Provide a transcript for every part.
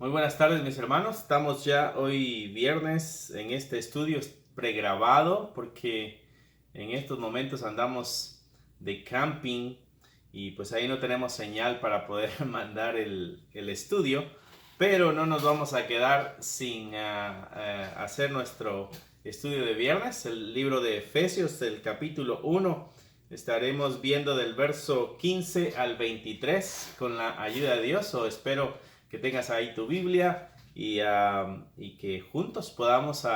Muy buenas tardes, mis hermanos. Estamos ya hoy viernes en este estudio pregrabado porque en estos momentos andamos de camping y pues ahí no tenemos señal para poder mandar el estudio, pero no nos vamos a quedar sin hacer nuestro estudio de viernes, el libro de Efesios, el capítulo 1. Estaremos viendo del verso 15 al 23 con la ayuda de Dios, o espero que tengas ahí tu Biblia y que juntos podamos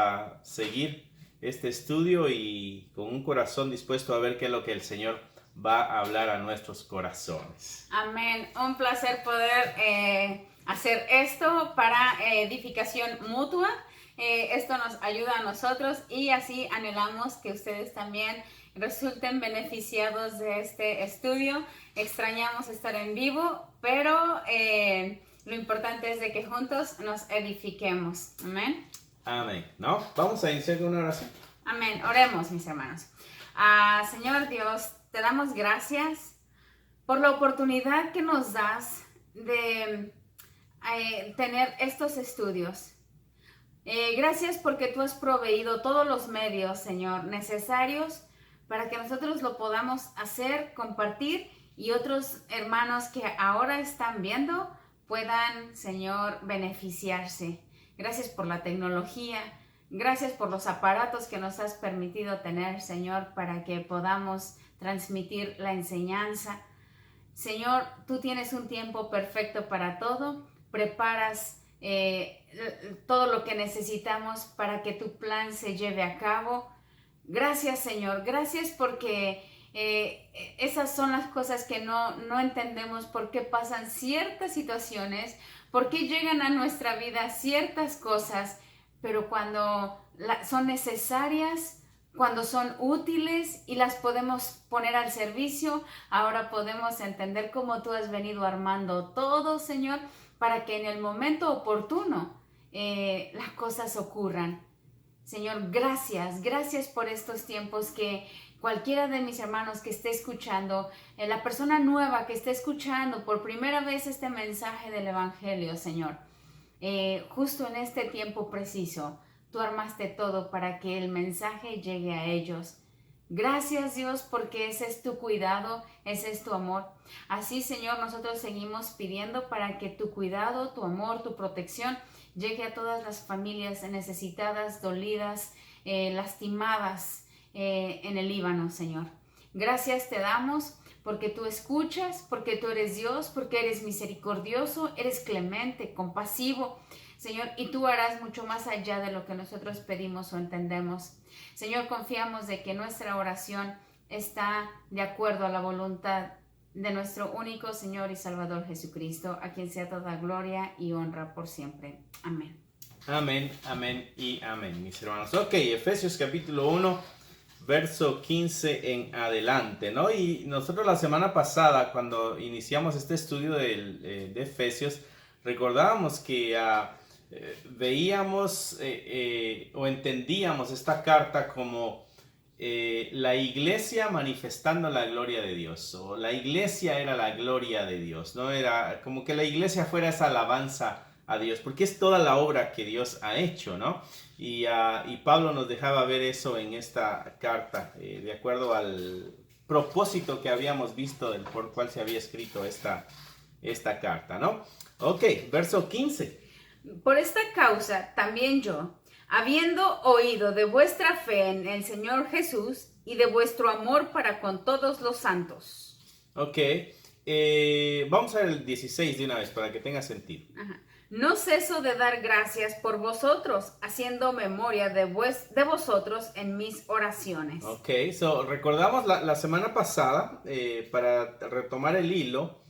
seguir este estudio y con un corazón dispuesto a ver qué es lo que el Señor va a hablar a nuestros corazones. Amén. Un placer poder hacer esto para edificación mutua. Esto nos ayuda a nosotros y así anhelamos que ustedes también resulten beneficiados de este estudio. Extrañamos estar en vivo, pero lo importante es de que juntos nos edifiquemos. Amén. Amén. ¿No? Vamos a iniciar con una oración. Amén. Oremos, mis hermanos. Señor Dios, te damos gracias por la oportunidad que nos das de tener estos estudios. Gracias porque tú has proveído todos los medios, Señor, necesarios para que nosotros lo podamos hacer, compartir y otros hermanos que ahora están viendo puedan, Señor, beneficiarse. Gracias por la tecnología. Gracias por los aparatos que nos has permitido tener, Señor, para que podamos transmitir la enseñanza. Señor, tú tienes un tiempo perfecto para todo. Preparas todo lo que necesitamos para que tu plan se lleve a cabo. Gracias, Señor. Gracias porque esas son las cosas que no entendemos, por qué pasan ciertas situaciones, por qué llegan a nuestra vida ciertas cosas, pero cuando son necesarias, cuando son útiles y las podemos poner al servicio, ahora podemos entender cómo tú has venido armando todo, Señor, para que en el momento oportuno las cosas ocurran. Señor, gracias por estos tiempos que cualquiera de mis hermanos que esté escuchando, la persona nueva que esté escuchando por primera vez este mensaje del Evangelio, Señor, justo en este tiempo preciso, tú armaste todo para que el mensaje llegue a ellos. Gracias, Dios, porque ese es tu cuidado, ese es tu amor. Así, Señor, nosotros seguimos pidiendo para que tu cuidado, tu amor, tu protección llegue a todas las familias necesitadas, dolidas, lastimadas en el Líbano, Señor. Gracias te damos porque tú escuchas, porque tú eres Dios, porque eres misericordioso, eres clemente, compasivo, Señor, y tú harás mucho más allá de lo que nosotros pedimos o entendemos. Señor, confiamos de que nuestra oración está de acuerdo a la voluntad de nuestro único Señor y Salvador Jesucristo, a quien sea toda gloria y honra por siempre. Amén. Amén, amén y amén, mis hermanos. Ok, Efesios capítulo 1, verso 15 en adelante, ¿no? Y nosotros la semana pasada, cuando iniciamos este estudio de Efesios, recordábamos que veíamos o entendíamos esta carta como la iglesia manifestando la gloria de Dios, o la iglesia era la gloria de Dios, ¿no? Era como que la iglesia fuera esa alabanza a Dios, porque es toda la obra que Dios ha hecho, ¿no? Y Pablo nos dejaba ver eso en esta carta, de acuerdo al propósito que habíamos visto por cual se había escrito esta carta, ¿no? Ok, verso 15. Por esta causa también yo, habiendo oído de vuestra fe en el Señor Jesús y de vuestro amor para con todos los santos. Ok, vamos a ver el 16 de una vez para que tenga sentido. Ajá. No ceso de dar gracias por vosotros, haciendo memoria de vosotros en mis oraciones. Ok, recordamos la semana pasada, para retomar el hilo,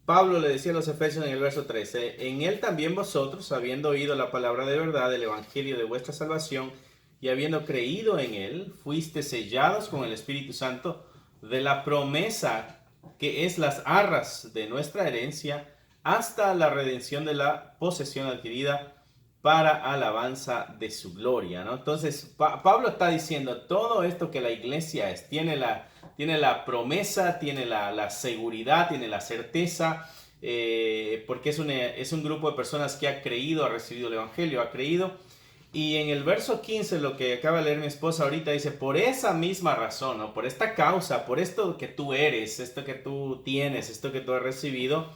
Pablo le decía a los Efesios en el verso 13, en él también vosotros, habiendo oído la palabra de verdad, el evangelio de vuestra salvación, y habiendo creído en él, fuiste sellados con el Espíritu Santo de la promesa que es las arras de nuestra herencia, hasta la redención de la posesión adquirida para alabanza de su gloria, ¿no? Entonces, Pablo está diciendo todo esto que la iglesia es, tiene la promesa, tiene la seguridad, tiene la certeza porque es un grupo de personas que ha creído, ha recibido el Evangelio, ha creído. Y en el verso 15, lo que acaba de leer mi esposa ahorita, dice, por esa misma razón, ¿no? Por esta causa, por esto que tú eres, esto que tú tienes, esto que tú has recibido,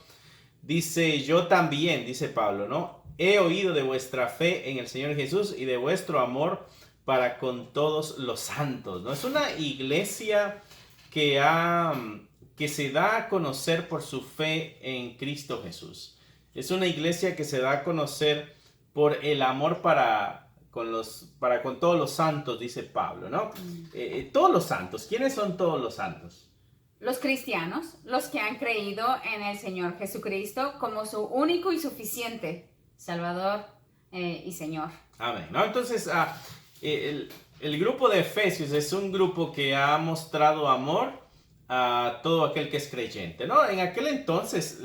dice, yo también, dice Pablo, ¿no? He oído de vuestra fe en el Señor Jesús y de vuestro amor para con todos los santos, ¿no? Es una iglesia que se da a conocer por su fe en Cristo Jesús. Es una iglesia que se da a conocer por el amor para con todos los santos, dice Pablo, ¿no? Todos los santos. ¿Quiénes son todos los santos? Los cristianos, los que han creído en el Señor Jesucristo como su único y suficiente Salvador y Señor. Amén, ¿no? Entonces, el grupo de Efesios es un grupo que ha mostrado amor a todo aquel que es creyente, ¿no? En aquel entonces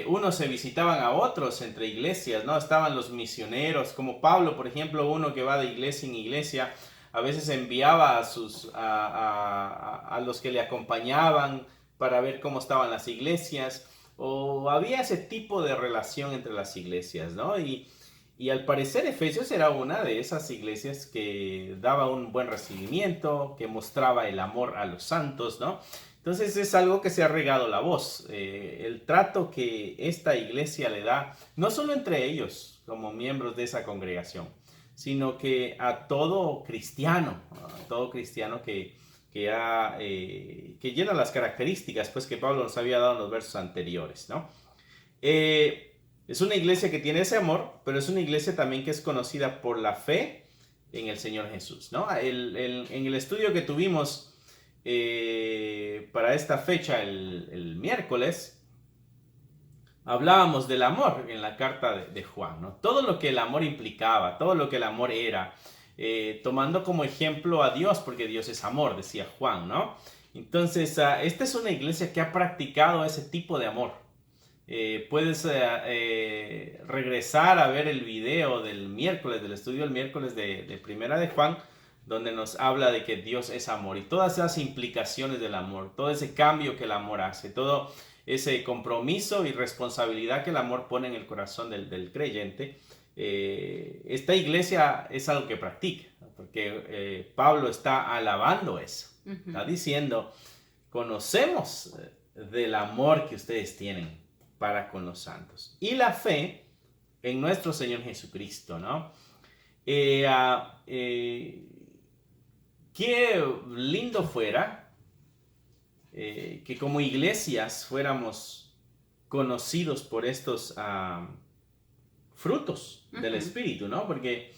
unos se visitaban a otros entre iglesias, ¿no? Estaban los misioneros, como Pablo, por ejemplo, uno que va de iglesia en iglesia, a veces enviaba a los que le acompañaban para ver cómo estaban las iglesias, o había ese tipo de relación entre las iglesias, ¿no? Y al parecer Efesios era una de esas iglesias que daba un buen recibimiento, que mostraba el amor a los santos, ¿no? Entonces es algo que se ha regado la voz. El trato que esta iglesia le da, no solo entre ellos como miembros de esa congregación, sino que a todo cristiano que llena las características pues, que Pablo nos había dado en los versos anteriores, ¿no? Es una iglesia que tiene ese amor, pero es una iglesia también que es conocida por la fe en el Señor Jesús, ¿no? En el estudio que tuvimos para esta fecha, el miércoles, hablábamos del amor en la carta de Juan, ¿no? Todo lo que el amor implicaba, todo lo que el amor era, tomando como ejemplo a Dios, porque Dios es amor, decía Juan, ¿no? Entonces, esta es una iglesia que ha practicado ese tipo de amor. Puedes regresar a ver el video del miércoles, del estudio del miércoles de Primera de Juan, donde nos habla de que Dios es amor y todas esas implicaciones del amor, todo ese cambio que el amor hace, todo ese compromiso y responsabilidad que el amor pone en el corazón del creyente. Esta iglesia es algo que practica, porque Pablo está alabando eso, está diciendo, conocemos del amor que ustedes tienen para con los santos y la fe en nuestro Señor Jesucristo, ¿no? Qué lindo fuera que como iglesias fuéramos conocidos por estos frutos del Espíritu, ¿no? Porque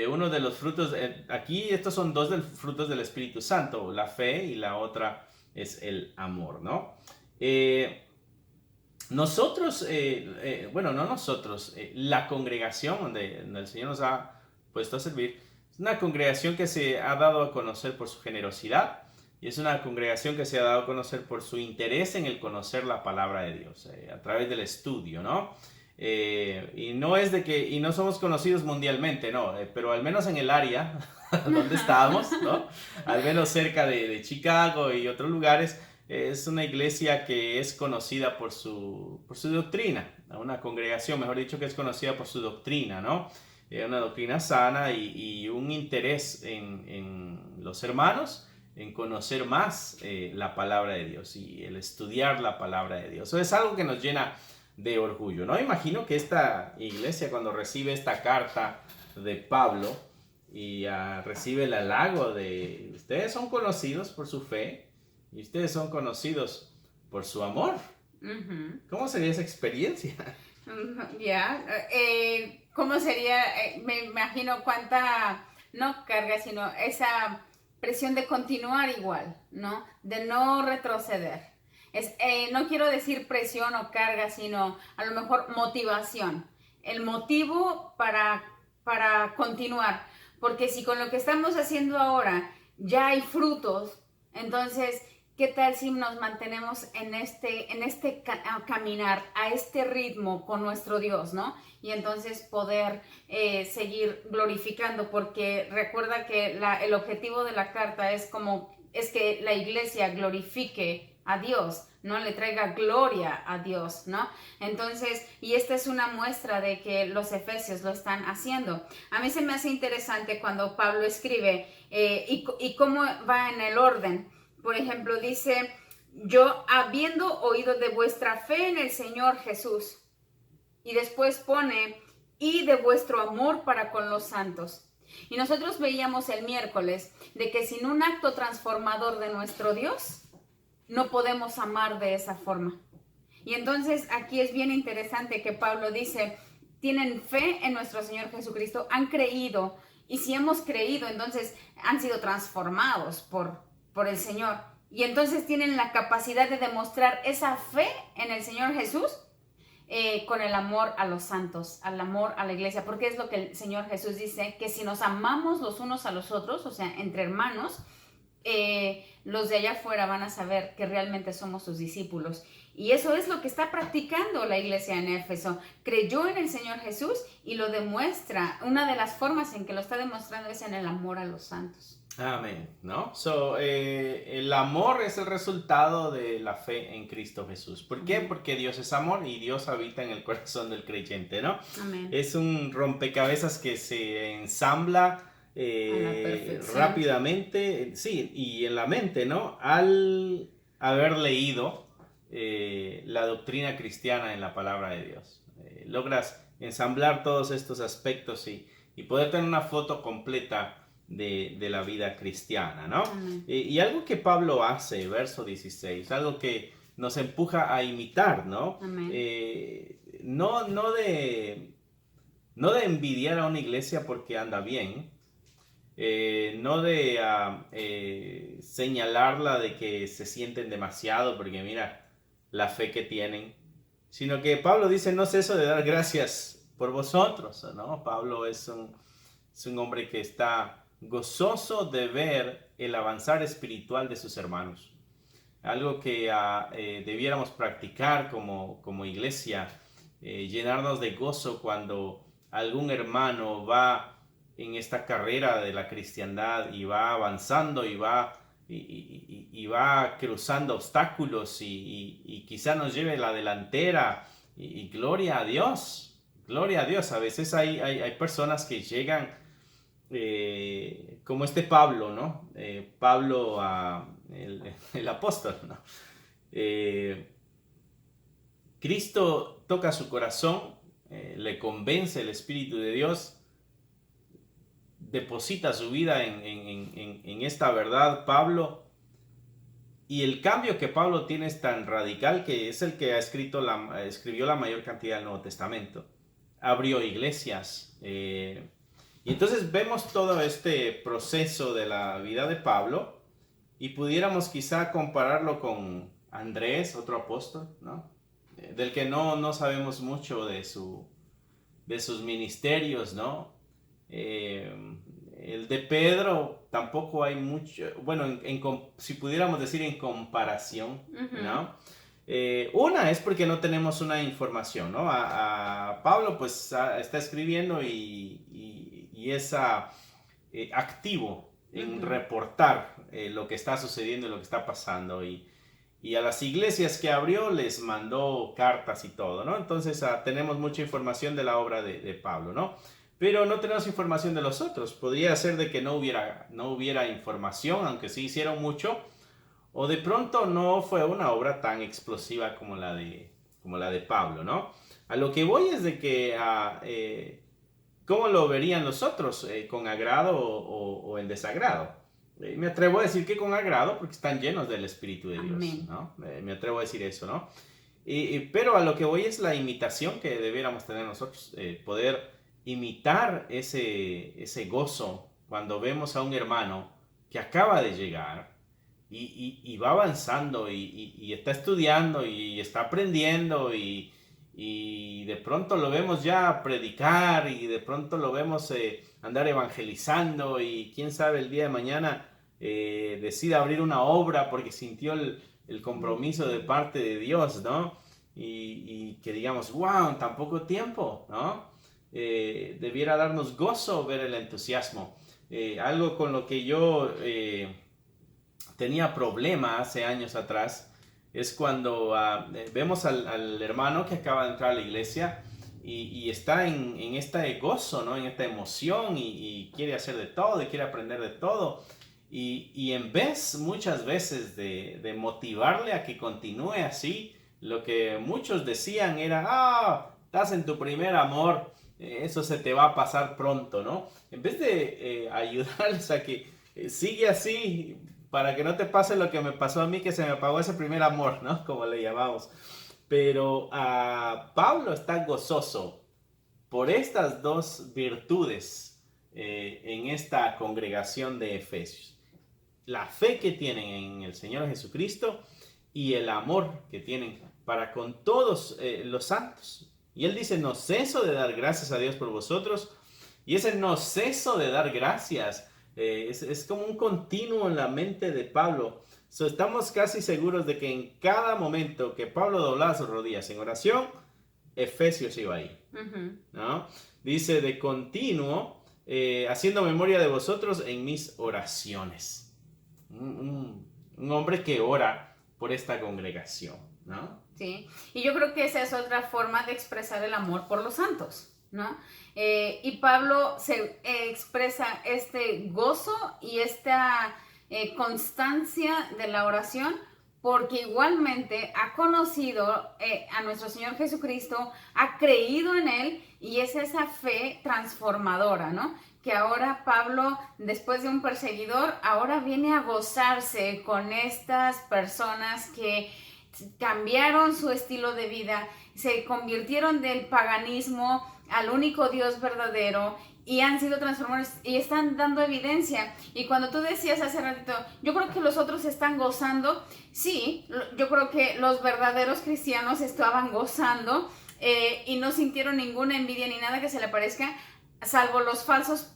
uno de los frutos, aquí estos son dos frutos del Espíritu Santo, la fe y la otra es el amor, ¿no? Nosotros, bueno, no nosotros, la congregación donde el Señor nos ha puesto a servir, es una congregación que se ha dado a conocer por su generosidad y es una congregación que se ha dado a conocer por su interés en el conocer la palabra de Dios, a través del estudio, ¿no? Y no es de que, y no somos conocidos mundialmente, no, pero al menos en el área donde estábamos, ¿no? Al menos cerca de Chicago y otros lugares, es una iglesia que es conocida por su doctrina, una congregación, mejor dicho, que es conocida por su doctrina, ¿no? Una doctrina sana y un interés en los hermanos, en conocer más la palabra de Dios y el estudiar la palabra de Dios. Eso es algo que nos llena de orgullo, ¿no? Imagino que esta iglesia cuando recibe esta carta de Pablo y recibe el halago de ustedes son conocidos por su fe y ustedes son conocidos por su amor. ¿Cómo sería esa experiencia? ¿Cómo sería? Me imagino cuánta, no carga, sino esa presión de continuar igual, ¿no? De no retroceder. No quiero decir presión o carga, sino a lo mejor motivación. El motivo para continuar. Porque si con lo que estamos haciendo ahora ya hay frutos, entonces, ¿qué tal si nos mantenemos en este caminar, a este ritmo con nuestro Dios, ¿no? Y entonces poder seguir glorificando, porque recuerda que el objetivo de la carta es que la iglesia glorifique a Dios, ¿no? Le traiga gloria a Dios, ¿no? Entonces, y esta es una muestra de que los efesios lo están haciendo. A mí se me hace interesante cuando Pablo escribe y cómo va en el orden. Por ejemplo, dice, yo habiendo oído de vuestra fe en el Señor Jesús, y después pone, y de vuestro amor para con los santos. Y nosotros veíamos el miércoles de que sin un acto transformador de nuestro Dios, no podemos amar de esa forma. Y entonces aquí es bien interesante que Pablo dice, tienen fe en nuestro Señor Jesucristo, han creído, y si hemos creído, entonces han sido transformados por el Señor. Y entonces tienen la capacidad de demostrar esa fe en el Señor Jesús con el amor a los santos, al amor a la iglesia, porque es lo que el Señor Jesús dice, que si nos amamos los unos a los otros, o sea, entre hermanos, los de allá afuera van a saber que realmente somos sus discípulos. Y eso es lo que está practicando la iglesia en Éfeso. Creyó en el Señor Jesús y lo demuestra. Una de las formas en que lo está demostrando es en el amor a los santos. Amén, ¿no? El amor es el resultado de la fe en Cristo Jesús. ¿Por qué? Porque Dios es amor y Dios habita en el corazón del creyente, ¿no? Amén. Es un rompecabezas que se ensambla rápidamente, sí, y en la mente, ¿no? Al haber leído la doctrina cristiana en la palabra de Dios. Logras ensamblar todos estos aspectos y poder tener una foto completa de la vida cristiana, ¿no? Y algo que Pablo hace, verso 16, algo que nos empuja a imitar, ¿no? No de envidiar a una iglesia porque anda bien, no de señalarla de que se sienten demasiado porque mira la fe que tienen, sino que Pablo dice, no es eso de dar gracias por vosotros, ¿no? Pablo es un hombre que está gozoso de ver el avanzar espiritual de sus hermanos. Algo que debiéramos practicar como iglesia, llenarnos de gozo cuando algún hermano va en esta carrera de la cristiandad y va avanzando y va cruzando obstáculos y quizá nos lleve la delantera y gloria a Dios, gloria a Dios. A veces hay personas que llegan como este Pablo, ¿no? Pablo, el apóstol, ¿no? Cristo toca su corazón, le convence el Espíritu de Dios, deposita su vida en esta verdad, Pablo, y el cambio que Pablo tiene es tan radical que es el que escribió la mayor cantidad del Nuevo Testamento. Abrió iglesias, y entonces vemos todo este proceso de la vida de Pablo y pudiéramos quizá compararlo con Andrés, otro apóstol, ¿no? Del que no sabemos mucho de sus ministerios, ¿no? El de Pedro tampoco hay mucho, bueno, si pudiéramos decir en comparación, ¿no? Una es porque no tenemos una información, ¿no? A Pablo pues está escribiendo y es activo en reportar lo que está sucediendo y lo que está pasando y a las iglesias que abrió les mandó cartas y todo, ¿no? Entonces tenemos mucha información de la obra de Pablo, ¿no? Pero no tenemos información de los otros. Podría ser de que no hubiera información, aunque sí hicieron mucho, o de pronto no fue una obra tan explosiva como la de Pablo, ¿no? A lo que voy es de que ¿cómo lo verían los otros? ¿Con agrado o en desagrado? Me atrevo a decir que con agrado porque están llenos del Espíritu de Dios, ¿no? Me atrevo a decir eso, ¿no? Pero a lo que voy es la imitación que debiéramos tener nosotros, poder imitar ese gozo cuando vemos a un hermano que acaba de llegar y va avanzando y está estudiando y está aprendiendo y de pronto lo vemos ya predicar y de pronto lo vemos andar evangelizando y quién sabe el día de mañana decida abrir una obra porque sintió el compromiso de parte de Dios, ¿no? Y que digamos, wow, en tan poco tiempo, ¿no? Debiera darnos gozo ver el entusiasmo. Algo con lo que yo tenía problema hace años atrás es cuando vemos al hermano que acaba de entrar a la iglesia y está en este gozo, ¿no? En esta emoción y quiere hacer de todo y quiere aprender de todo. Y en vez muchas veces de motivarle a que continúe así, lo que muchos decían era, estás en tu primer amor, eso se te va a pasar pronto, ¿no? En vez de ayudarles a que sigue así para que no te pase lo que me pasó a mí, que se me apagó ese primer amor, ¿no? Como le llamamos. Pero Pablo está gozoso por estas dos virtudes en esta congregación de Efesios. La fe que tienen en el Señor Jesucristo y el amor que tienen para con todos los santos. Y él dice, no ceso de dar gracias a Dios por vosotros. Y ese no ceso de dar gracias es como un continuo en la mente de Pablo. Estamos casi seguros de que en cada momento que Pablo doblaba sus rodillas en oración, Efesios iba ahí, ¿no? Dice de continuo, haciendo memoria de vosotros en mis oraciones. Un hombre que ora por esta congregación, ¿no? Sí, y yo creo que esa es otra forma de expresar el amor por los santos, ¿no? Y Pablo se expresa este gozo y esta constancia de la oración porque igualmente ha conocido a nuestro Señor Jesucristo, ha creído en Él y es esa fe transformadora, ¿no? Que ahora Pablo, después de un perseguidor, ahora viene a gozarse con estas personas que cambiaron su estilo de vida, se convirtieron del paganismo al único Dios verdadero y han sido transformados y están dando evidencia. Y cuando tú decías hace ratito, yo creo que los otros están gozando, sí, yo creo que los verdaderos cristianos estaban gozando y no sintieron ninguna envidia ni nada que se le parezca, salvo los falsos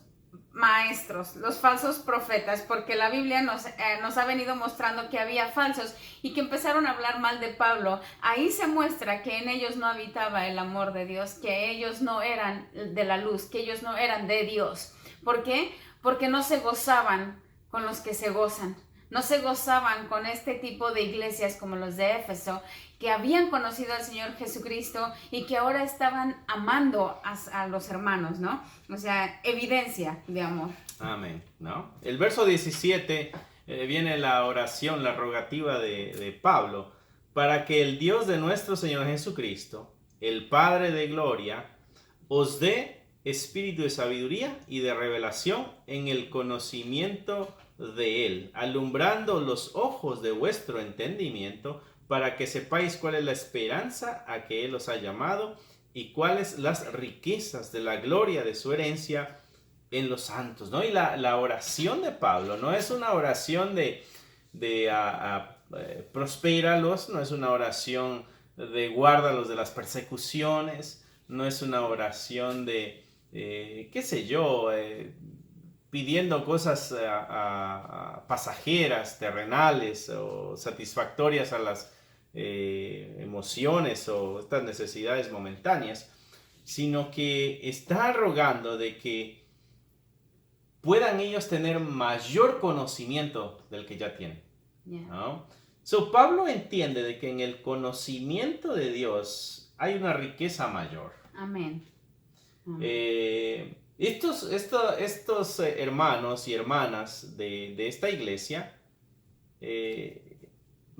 maestros, los falsos profetas, porque la Biblia nos ha venido mostrando que había falsos y que empezaron a hablar mal de Pablo. Ahí se muestra que en ellos no habitaba el amor de Dios, que ellos no eran de la luz, que ellos no eran de Dios. ¿Por qué? Porque no se gozaban con los que se gozan. No se gozaban con este tipo de iglesias como los de Éfeso, que habían conocido al Señor Jesucristo y que ahora estaban amando a los hermanos, ¿no? O sea, evidencia de amor. Amén, ¿no? El verso 17 viene la oración, la rogativa de Pablo, para que el Dios de nuestro Señor Jesucristo, el Padre de gloria, os dé espíritu de sabiduría y de revelación en el conocimiento de Él, alumbrando los ojos de vuestro entendimiento, para que sepáis cuál es la esperanza a que Él os ha llamado y cuáles las riquezas de la gloria de su herencia en los santos, ¿no? Y la oración de Pablo no es una oración de prospéralos, no es una oración de guárdalos de las persecuciones, no es una oración de, qué sé yo, pidiendo cosas pasajeras, terrenales o satisfactorias a las emociones o estas necesidades momentáneas, sino que está rogando de que puedan ellos tener mayor conocimiento del que ya tienen, ¿no? Pablo entiende de que en el conocimiento de Dios hay una riqueza mayor. Amén. Estos hermanos y hermanas de esta iglesia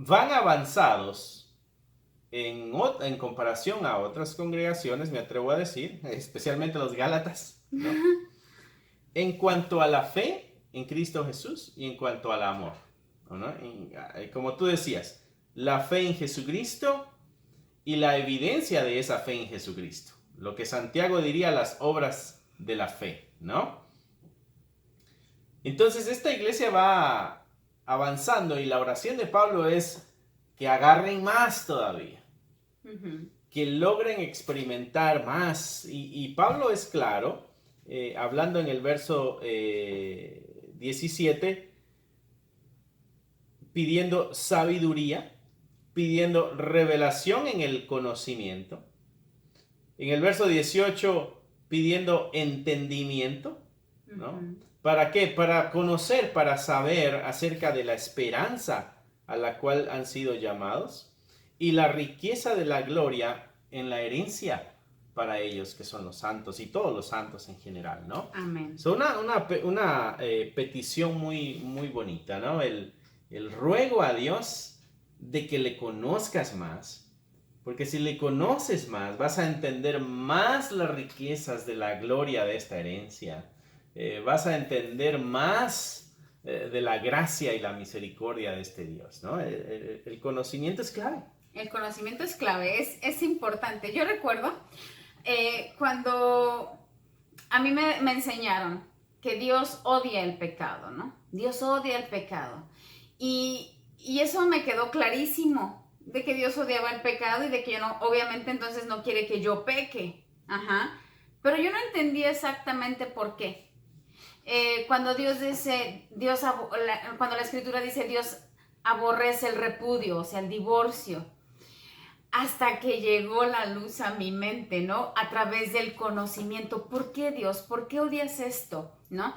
van avanzados en comparación a otras congregaciones, me atrevo a decir, especialmente los Gálatas, ¿no? En cuanto a la fe en Cristo Jesús y en cuanto al amor, ¿no? Como tú decías, la fe en Jesucristo y la evidencia de esa fe en Jesucristo. Lo que Santiago diría las obras de la fe, ¿no? Entonces esta iglesia va avanzando y la oración de Pablo es que agarren más todavía, que logren experimentar más. Y Pablo es claro, hablando en el verso 17, pidiendo sabiduría, pidiendo revelación en el conocimiento. En el verso 18, pidiendo entendimiento, ¿no? ¿Para qué? Para conocer, para saber acerca de la esperanza a la cual han sido llamados, y la riqueza de la gloria en la herencia para ellos que son los santos y todos los santos en general, ¿no? Amén. Es una petición muy, muy bonita, ¿no? El ruego a Dios de que le conozcas más, porque si le conoces más, vas a entender más las riquezas de la gloria de esta herencia, vas a entender más de la gracia y la misericordia de este Dios, ¿no? El conocimiento es clave. El conocimiento es clave, es importante. Yo recuerdo cuando a mí me enseñaron que Dios odia el pecado, ¿no? Dios odia el pecado. Y eso me quedó clarísimo, de que Dios odiaba el pecado y de que yo no, obviamente entonces no quiere que yo peque. Ajá. Pero yo no entendía exactamente por qué. Cuando Dios dice, cuando la Escritura dice Dios aborrece el repudio, o sea, el divorcio, hasta que llegó la luz a mi mente, ¿no? A través del conocimiento. ¿Por qué, Dios? ¿Por qué odias esto? ¿No?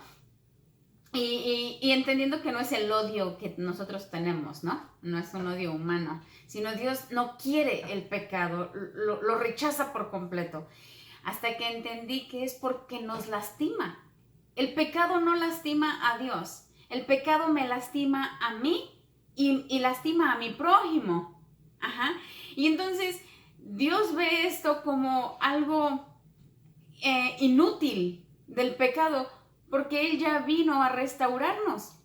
Y entendiendo que no es el odio que nosotros tenemos, ¿no? No es un odio humano, sino Dios no quiere el pecado, lo rechaza por completo. Hasta que entendí que es porque nos lastima. El pecado no lastima a Dios. El pecado me lastima a mí y lastima a mi prójimo. Ajá. Y entonces Dios ve esto como algo inútil del pecado, porque Él ya vino a restaurarnos.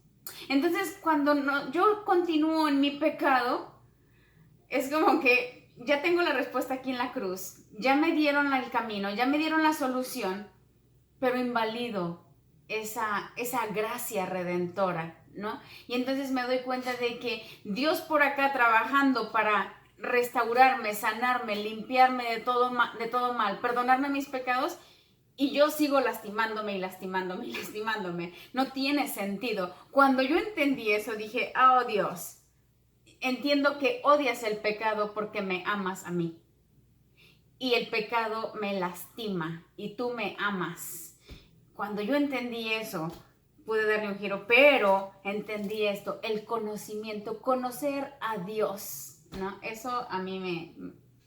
Entonces cuando yo continúo en mi pecado, es como que ya tengo la respuesta aquí en la cruz, ya me dieron el camino, ya me dieron la solución, pero invalido esa gracia redentora, ¿no? Y entonces me doy cuenta de que Dios por acá trabajando para restaurarme, sanarme, limpiarme de todo mal, perdonarme mis pecados, y yo sigo lastimándome y lastimándome y lastimándome. No tiene sentido. Cuando yo entendí eso, dije, oh Dios, entiendo que odias el pecado porque me amas a mí. Y el pecado me lastima y tú me amas. Cuando yo entendí eso, pude darle un giro, pero entendí esto, el conocimiento, conocer a Dios, ¿no? Eso a mí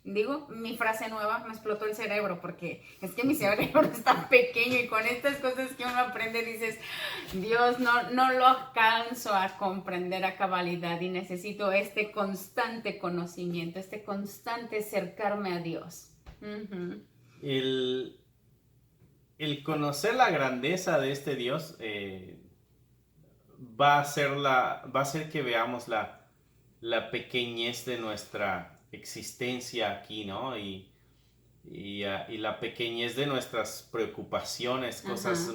mi frase nueva me explotó el cerebro, porque es que mi cerebro está pequeño y con estas cosas que uno aprende dices, Dios, no lo alcanzo a comprender a cabalidad y necesito este constante conocimiento, este constante acercarme a Dios. Uh-huh. El conocer la grandeza de este Dios va a hacer que veamos la pequeñez de nuestra existencia aquí, ¿no? Y la pequeñez de nuestras preocupaciones, cosas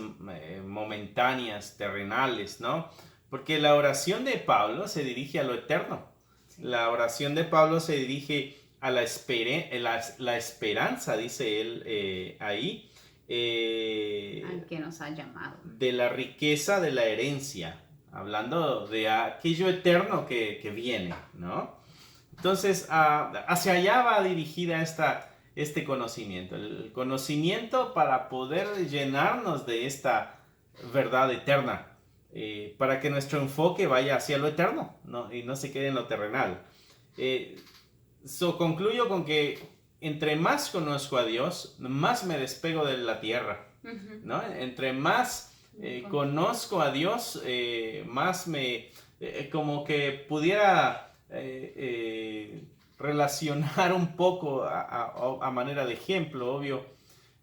momentáneas, terrenales, ¿no? Porque la oración de Pablo se dirige a lo eterno. Sí. La oración de Pablo se dirige a la esperanza, dice él ahí. Al que nos ha llamado. De la riqueza de la herencia, hablando de aquello eterno que viene, ¿no? Entonces, hacia allá va dirigida este conocimiento, el conocimiento para poder llenarnos de esta verdad eterna, para que nuestro enfoque vaya hacia lo eterno, ¿no? Y no se quede en lo terrenal. Concluyo con que entre más conozco a Dios, más me despego de la tierra, ¿no? Entre más conozco a Dios, más me como que pudiera relacionar un poco a manera de ejemplo, obvio,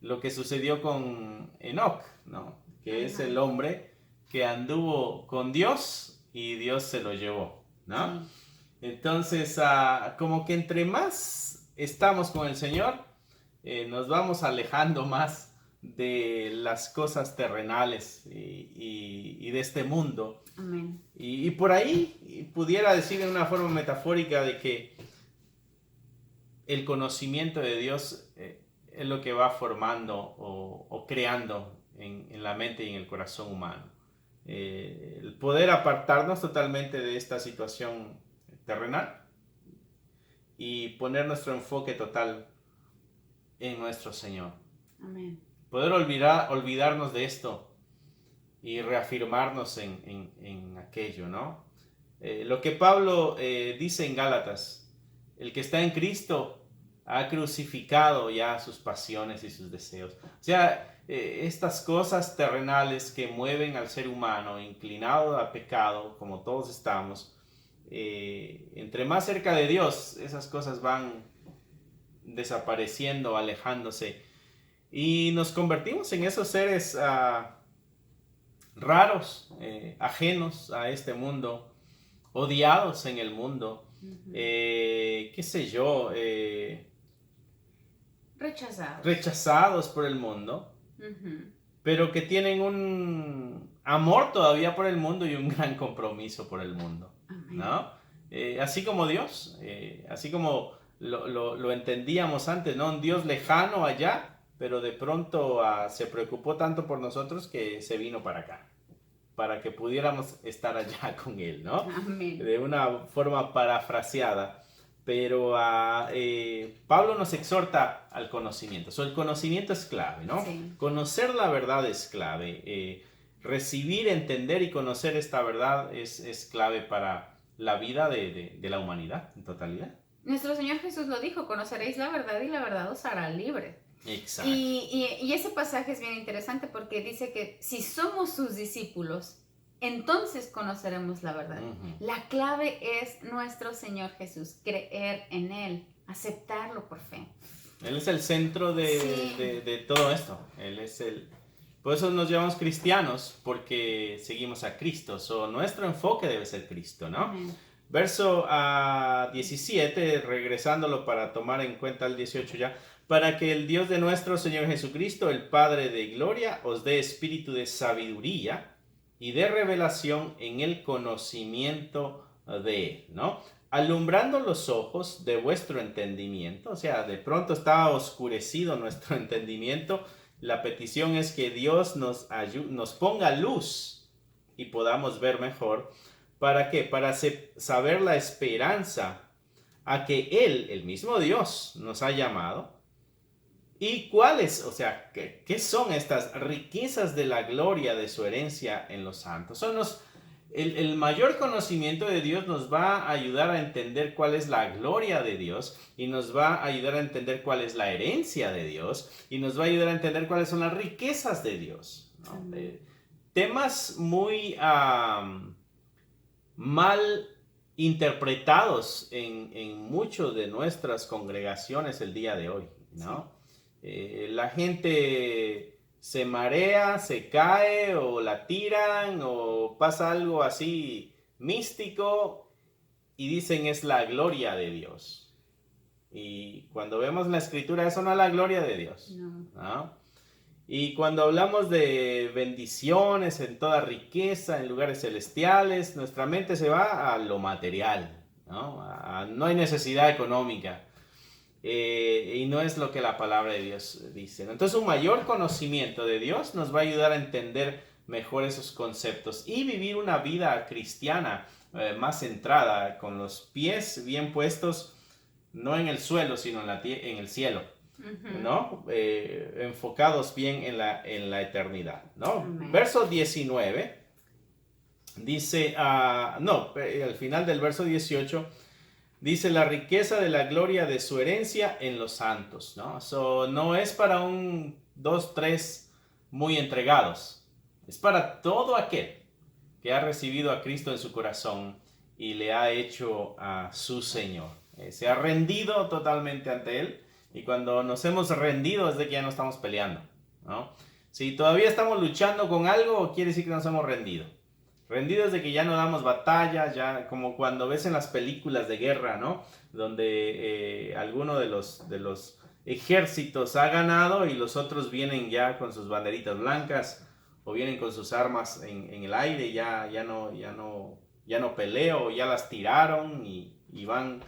lo que sucedió con Enoch, ¿no? Que es el hombre que anduvo con Dios y Dios se lo llevó, ¿no? Sí. Entonces, como que entre más estamos con el Señor, nos vamos alejando más de las cosas terrenales y de este mundo. Amén. Y por ahí pudiera decir en una forma metafórica de que el conocimiento de Dios es lo que va formando o creando en la mente y en el corazón humano. El poder apartarnos totalmente de esta situación terrenal y poner nuestro enfoque total en nuestro Señor. Amén. Poder olvidarnos de esto y reafirmarnos en aquello, ¿no? Lo que Pablo dice en Gálatas, el que está en Cristo ha crucificado ya sus pasiones y sus deseos. O sea, estas cosas terrenales que mueven al ser humano inclinado a pecado, como todos estamos, entre más cerca de Dios, esas cosas van desapareciendo, alejándose, y nos convertimos en esos seres raros, ajenos a este mundo, odiados en el mundo, qué sé yo, rechazados por el mundo, pero que tienen un amor todavía por el mundo y un gran compromiso por el mundo, ¿no? Así como Dios, así como lo entendíamos antes, ¿no? Un Dios lejano allá, pero de pronto se preocupó tanto por nosotros que se vino para acá, para que pudiéramos estar allá con Él, ¿no? Amén. De una forma parafraseada. Pero Pablo nos exhorta al conocimiento. El conocimiento es clave, ¿no? Sí. Conocer la verdad es clave. Recibir, entender y conocer esta verdad es clave para la vida de la humanidad en totalidad. Nuestro Señor Jesús lo dijo: conoceréis la verdad y la verdad os hará libre. Exacto. Y ese pasaje es bien interesante porque dice que si somos sus discípulos, entonces conoceremos la verdad. La clave es nuestro Señor Jesús, creer en Él, aceptarlo por fe. Él es el centro de todo esto. Él es por eso nos llamamos cristianos, porque seguimos a Cristo. Nuestro enfoque debe ser Cristo, ¿no? Amén. Verso 17, regresándolo para tomar en cuenta el 18 ya. Para que el Dios de nuestro Señor Jesucristo, el Padre de gloria, os dé espíritu de sabiduría y de revelación en el conocimiento de Él, ¿no? Alumbrando los ojos de vuestro entendimiento. O sea, de pronto está oscurecido nuestro entendimiento. La petición es que Dios nos ponga luz y podamos ver mejor. ¿Para qué? Para saber la esperanza a que Él, el mismo Dios, nos ha llamado. ¿Y cuáles? O sea, ¿qué son estas riquezas de la gloria de su herencia en los santos? El mayor conocimiento de Dios nos va a ayudar a entender cuál es la gloria de Dios, y nos va a ayudar a entender cuál es la herencia de Dios, y nos va a ayudar a entender cuáles son las riquezas de Dios, ¿no? Temas muy mal interpretados en muchas de nuestras congregaciones el día de hoy, ¿no? La gente se marea, se cae, o la tiran, o pasa algo así místico y dicen es la gloria de Dios. Y cuando vemos la escritura, eso no es la gloria de Dios, ¿no? Y cuando hablamos de bendiciones en toda riqueza, en lugares celestiales, nuestra mente se va a lo material, ¿no? No hay necesidad económica. Y no es lo que la palabra de Dios dice, ¿no? Entonces, un mayor conocimiento de Dios nos va a ayudar a entender mejor esos conceptos y vivir una vida cristiana más centrada, con los pies bien puestos, no en el suelo, sino en el cielo, ¿no? Enfocados bien en la eternidad, ¿no? Verso 19 dice, al final del verso 18, dice la riqueza de la gloria de su herencia en los santos, ¿no? No es para 2, 3 muy entregados. Es para todo aquel que ha recibido a Cristo en su corazón y le ha hecho a su Señor. Se ha rendido totalmente ante Él, y cuando nos hemos rendido es de que ya no estamos peleando, ¿no? Si todavía estamos luchando con algo, quiere decir que nos hemos rendido. Rendidos de que ya no damos batalla, ya como cuando ves en las películas de guerra, ¿no? Donde alguno de los ejércitos ha ganado y los otros vienen ya con sus banderitas blancas o vienen con sus armas en el aire, ya no peleo, ya las tiraron y van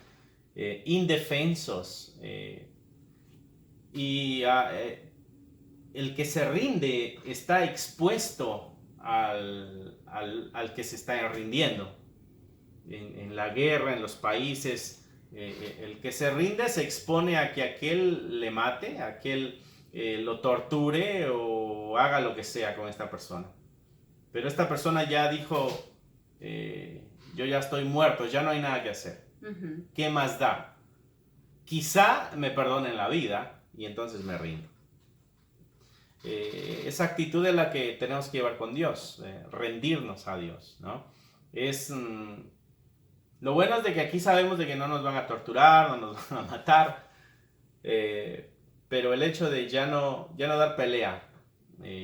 indefensos. El que se rinde está expuesto al que se está rindiendo. En la guerra, en los países, el que se rinde se expone a que aquel le mate, a aquel lo torture o haga lo que sea con esta persona. Pero esta persona ya dijo, yo ya estoy muerto, ya no hay nada que hacer. ¿Qué más da? Quizá me perdonen la vida y entonces me rindo. Esa actitud es la que tenemos que llevar con Dios, rendirnos a Dios, ¿no? Lo bueno es de que aquí sabemos de que no nos van a torturar, no nos van a matar, pero el hecho de ya no dar pelea,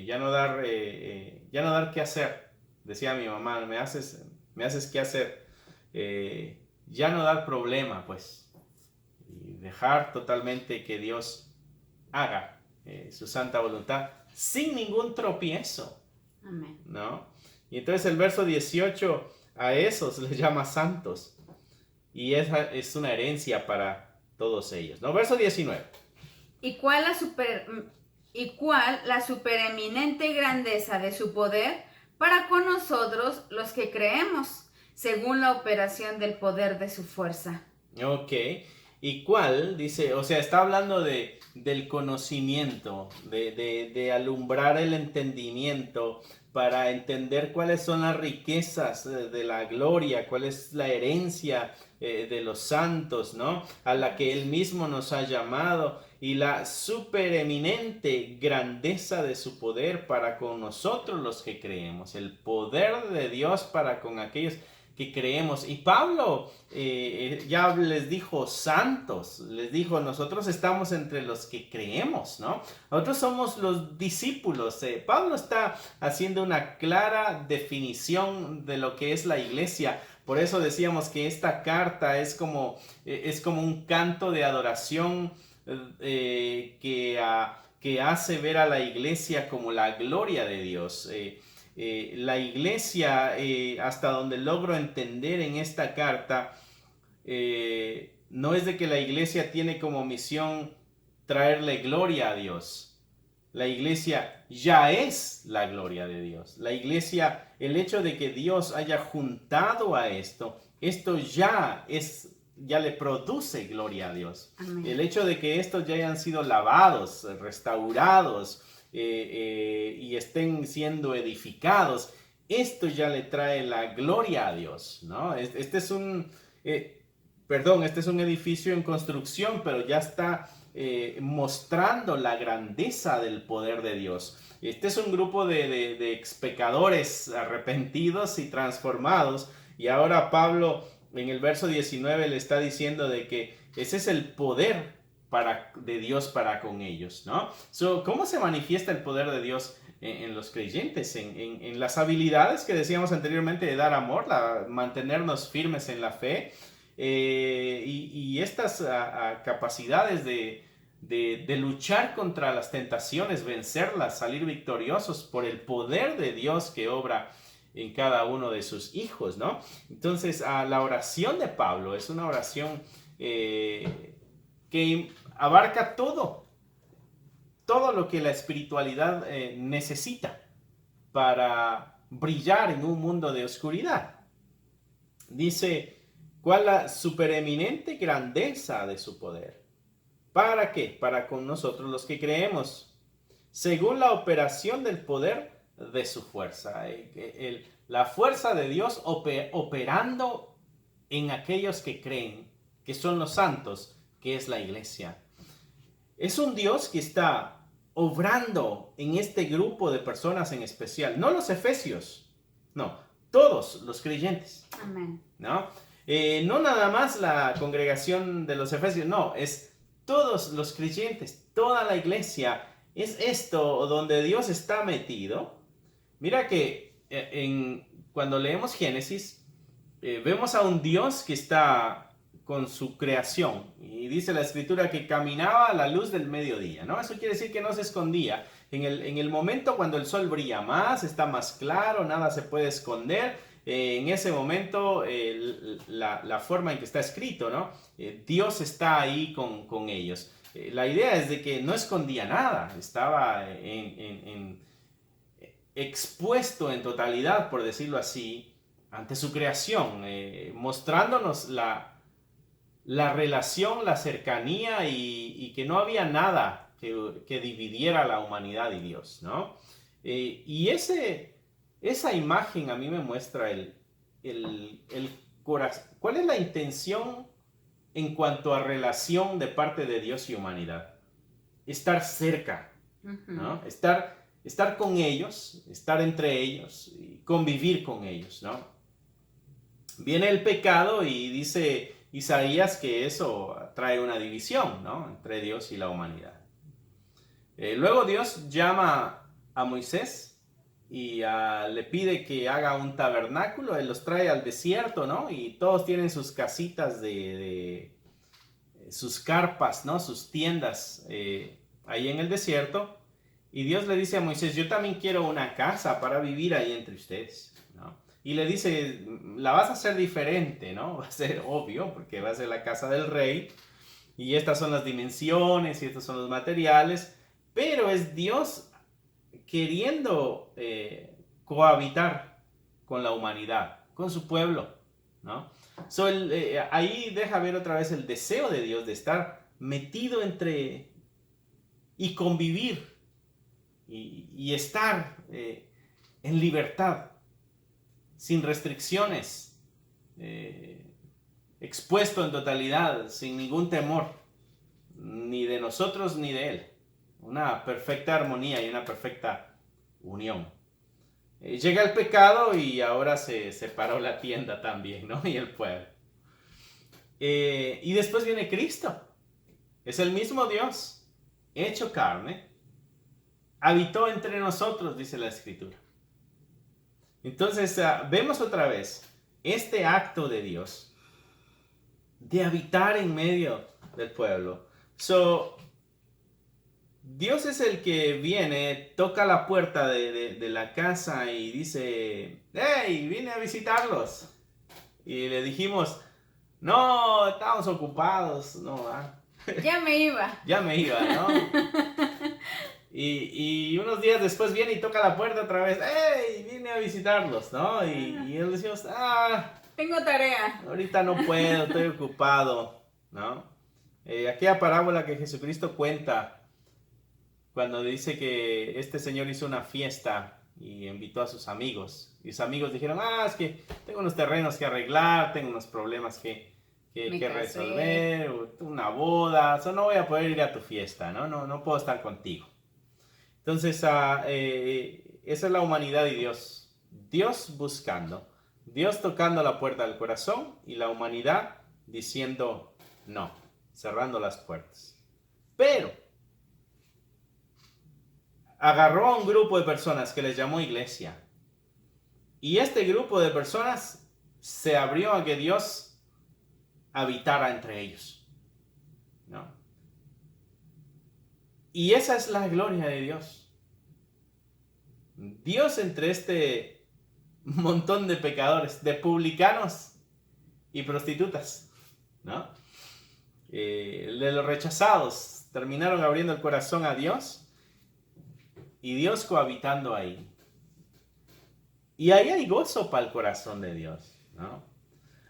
ya no dar qué hacer, decía mi mamá, me haces qué hacer, ya no dar problema, pues, y dejar totalmente que Dios haga su santa voluntad sin ningún tropiezo. Amén. ¿No? Y entonces el verso 18 a esos les llama santos. Y esa es una herencia para todos ellos, ¿no? Verso 19. ¿Y cuál la supereminente grandeza de su poder para con nosotros los que creemos, según la operación del poder de su fuerza? Ok. ¿Y cuál? Dice, o sea, está hablando del conocimiento, de alumbrar el entendimiento para entender cuáles son las riquezas de la gloria, cuál es la herencia de los santos, ¿no? A la que Él mismo nos ha llamado, y la supereminente grandeza de su poder para con nosotros los que creemos, el poder de Dios para con aquellos que creemos. Y Pablo ya les dijo santos, les dijo, nosotros estamos entre los que creemos, ¿no? Nosotros somos los discípulos. Pablo está haciendo una clara definición de lo que es la iglesia. Por eso decíamos que esta carta es como un canto de adoración que hace ver a la iglesia como la gloria de Dios. La iglesia, hasta donde logro entender en esta carta, no es de que la iglesia tiene como misión traerle gloria a Dios. La iglesia ya es la gloria de Dios. La iglesia, el hecho de que Dios haya juntado a esto ya le produce gloria a Dios. Amén. El hecho de que estos ya hayan sido lavados, restaurados, y estén siendo edificados, esto ya le trae la gloria a Dios, ¿no? Este es un edificio en construcción, pero ya está mostrando la grandeza del poder de Dios. Este es un grupo de ex-pecadores arrepentidos y transformados, y ahora Pablo en el verso 19 le está diciendo de que ese es el poder de Dios para con ellos, ¿no? ¿Cómo se manifiesta el poder de Dios en los creyentes? En las habilidades que decíamos anteriormente de dar amor, mantenernos firmes en la fe, y estas capacidades de luchar contra las tentaciones, vencerlas, salir victoriosos por el poder de Dios que obra en cada uno de sus hijos, ¿no? Entonces, la oración de Pablo es una oración que abarca todo lo que la espiritualidad necesita para brillar en un mundo de oscuridad. Dice, ¿cuál la supereminente grandeza de su poder? ¿Para qué? Para con nosotros los que creemos, según la operación del poder de su fuerza. La fuerza de Dios operando en aquellos que creen, que son los santos, que es la iglesia. Es un Dios que está obrando en este grupo de personas en especial, no los efesios, no, todos los creyentes. Amén. ¿No? No nada más la congregación de los efesios, no, es todos los creyentes, toda la iglesia, es esto donde Dios está metido. Mira que cuando leemos Génesis, vemos a un Dios que está con su creación, y dice la escritura que caminaba a la luz del mediodía, ¿no? Eso quiere decir que no se escondía. En el momento cuando el sol brilla más, está más claro, nada se puede esconder. En ese momento, la forma en que está escrito, ¿no? Dios está ahí con ellos. La idea es de que no escondía nada, estaba expuesto en totalidad, por decirlo así, ante su creación, mostrándonos la relación, la cercanía, y que no había nada que dividiera a la humanidad y Dios, ¿no? Y esa imagen a mí me muestra el ¿Cuál es la intención en cuanto a relación de parte de Dios y humanidad? Estar cerca, ¿no? Estar con ellos, estar entre ellos, y convivir con ellos, ¿no? Viene el pecado y dice Isaías que eso trae una división, ¿no? Entre Dios y la humanidad. Luego Dios llama a Moisés y le pide que haga un tabernáculo. Él los trae al desierto, ¿no? Y todos tienen sus casitas sus carpas, ¿no? Sus tiendas ahí en el desierto. Y Dios le dice a Moisés, yo también quiero una casa para vivir ahí entre ustedes, ¿no? Y le dice, la vas a hacer diferente, ¿no? Va a ser obvio, porque va a ser la casa del rey. Y estas son las dimensiones y estos son los materiales. Pero es Dios queriendo cohabitar con la humanidad, con su pueblo, ¿no? Ahí deja ver otra vez el deseo de Dios de estar metido entre y convivir y estar en libertad, sin restricciones, expuesto en totalidad, sin ningún temor, ni de nosotros ni de Él. Una perfecta armonía y una perfecta unión. Llega el pecado y ahora se separó la tienda también, ¿no? Y el pueblo. Y después viene Cristo. Es el mismo Dios, hecho carne, habitó entre nosotros, dice la Escritura. Entonces, vemos otra vez este acto de Dios de habitar en medio del pueblo. Dios es el que viene, toca la puerta de la casa y dice, hey, vine a visitarlos. Y le dijimos, no, estamos ocupados, no, Ya me iba. ya me iba, ¿no? Y unos días después viene y toca la puerta otra vez, hey, vine a visitarlos, ¿no? Y él decimos, tengo tarea. ahorita no puedo, estoy ocupado, ¿no? Aquella parábola que Jesucristo cuenta, cuando dice que este señor hizo una fiesta y invitó a sus amigos. Y sus amigos dijeron, es que tengo unos terrenos que arreglar, tengo unos problemas que resolver, una boda, no voy a poder ir a tu fiesta, no puedo estar contigo. Entonces, esa es la humanidad y Dios. Dios buscando, Dios tocando la puerta del corazón y la humanidad diciendo no, cerrando las puertas. Pero agarró a un grupo de personas que les llamó iglesia. Y este grupo de personas se abrió a que Dios habitara entre ellos, ¿no? Y esa es la gloria de Dios. Dios entre este montón de pecadores, de publicanos y prostitutas, ¿no? De los rechazados, terminaron abriendo el corazón a Dios. Y Dios cohabitando ahí. Y ahí hay gozo para el corazón de Dios, ¿no?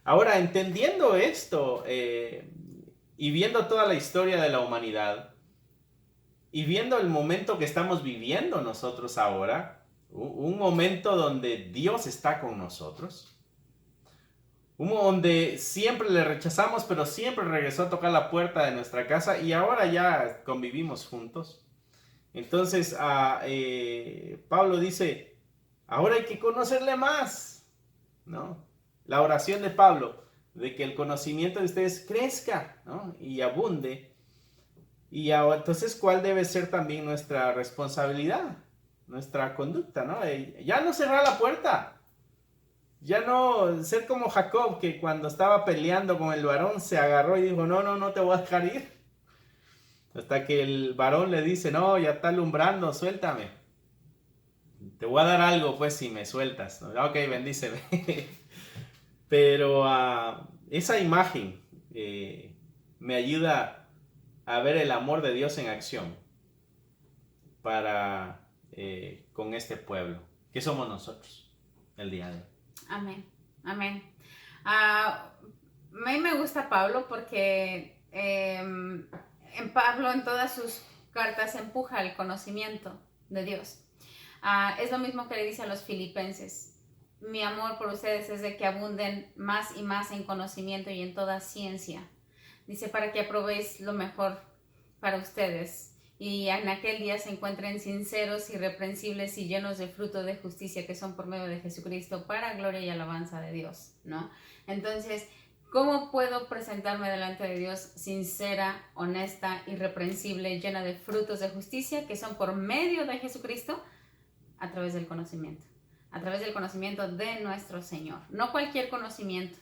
Ahora, entendiendo esto y viendo toda la historia de la humanidad y viendo el momento que estamos viviendo nosotros ahora, un momento donde Dios está con nosotros, donde siempre le rechazamos, pero siempre regresó a tocar la puerta de nuestra casa y ahora ya convivimos juntos. Entonces, Pablo dice, ahora hay que conocerle más, ¿no? La oración de Pablo, de que el conocimiento de ustedes crezca, ¿no? Y abunde. Y entonces, ¿cuál debe ser también nuestra responsabilidad? Nuestra conducta, ¿no? Ya no cerrar la puerta. Ya no ser como Jacob, que cuando estaba peleando con el varón se agarró y dijo, no te voy a dejar ir. Hasta que el varón le dice, no, ya está alumbrando, suéltame. Te voy a dar algo, pues, si me sueltas. Ok, bendíceme. Pero esa imagen me ayuda a ver el amor de Dios en acción para con este pueblo, que somos nosotros el día de hoy. Amén, amén. A mí me gusta Pablo porque en Pablo en todas sus cartas empuja el conocimiento de Dios. Es lo mismo que le dice a los filipenses. mi amor por ustedes es de que abunden más y más en conocimiento y en toda ciencia. Dice, para que aprobéis lo mejor para ustedes y en aquel día se encuentren sinceros, irreprensibles y llenos de fruto de justicia que son por medio de Jesucristo para gloria y alabanza de Dios, ¿no? Entonces, ¿cómo puedo presentarme delante de Dios sincera, honesta, irreprensible, llena de frutos de justicia que son por medio de Jesucristo? A través del conocimiento. A través del conocimiento de nuestro Señor. No cualquier conocimiento.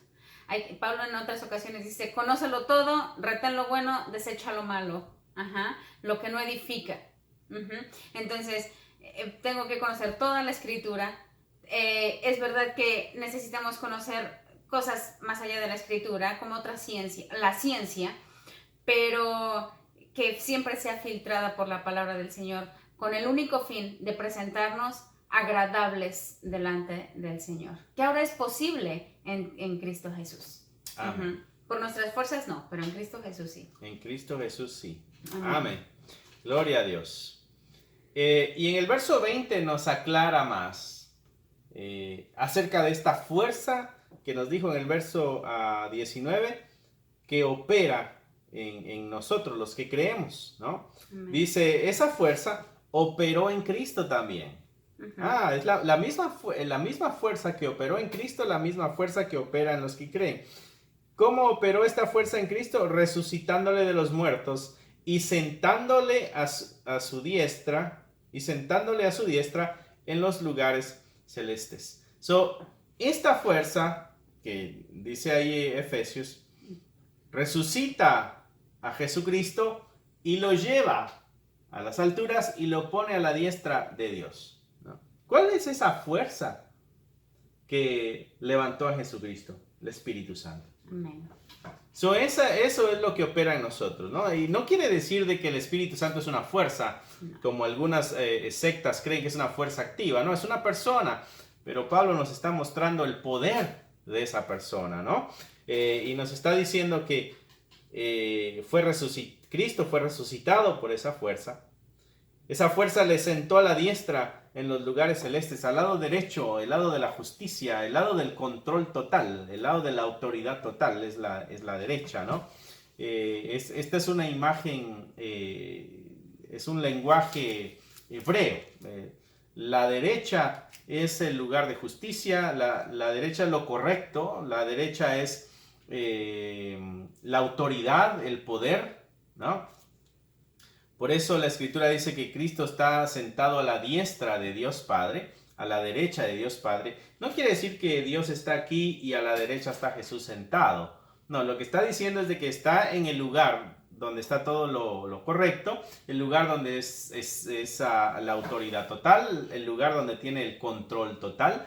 Pablo en otras ocasiones dice, conócelo todo, retén lo bueno, desecha lo malo. Lo que no edifica. Entonces, tengo que conocer toda la Escritura. Es verdad que necesitamos conocer cosas más allá de la Escritura, como otra ciencia, la ciencia, pero que siempre sea filtrada por la palabra del Señor, con el único fin de presentarnos agradables delante del Señor, que ahora es posible en Cristo Jesús. Amén. Por nuestras fuerzas no, pero en Cristo Jesús sí. En Cristo Jesús sí. Amén. Amén. Gloria a Dios. Y en el verso 20 nos aclara más acerca de esta fuerza que nos dijo en el verso 19 que opera en nosotros los que creemos, ¿no? Amén. Dice, esa fuerza operó en Cristo también. Es la misma fuerza que operó en Cristo, la misma fuerza que opera en los que creen. ¿Cómo operó esta fuerza en Cristo? Resucitándole de los muertos y sentándole a su diestra en los lugares celestes. Esta fuerza que dice ahí Efesios resucita a Jesucristo y lo lleva a las alturas y lo pone a la diestra de Dios, ¿no? ¿Cuál es esa fuerza que levantó a Jesucristo? El Espíritu Santo. Amén. Eso es lo que opera en nosotros, ¿no? Y no quiere decir de que el Espíritu Santo es una fuerza, como algunas sectas creen que es una fuerza activa, ¿no? Es una persona, pero Pablo nos está mostrando el poder de esa persona, ¿no? Y nos está diciendo que Cristo fue resucitado por esa fuerza. Esa fuerza le sentó a la diestra en los lugares celestes, al lado derecho, el lado de la justicia, el lado del control total, el lado de la autoridad total, es la derecha, ¿no? Esta es una imagen, es un lenguaje hebreo. La derecha es el lugar de justicia, la derecha es lo correcto, la derecha es la autoridad, el poder, ¿no? Por eso la Escritura dice que Cristo está sentado a la diestra de Dios Padre, a la derecha de Dios Padre. No quiere decir que Dios está aquí y a la derecha está Jesús sentado. No, lo que está diciendo es de que está en el lugar donde está todo lo correcto, el lugar donde es la autoridad total, el lugar donde tiene el control total.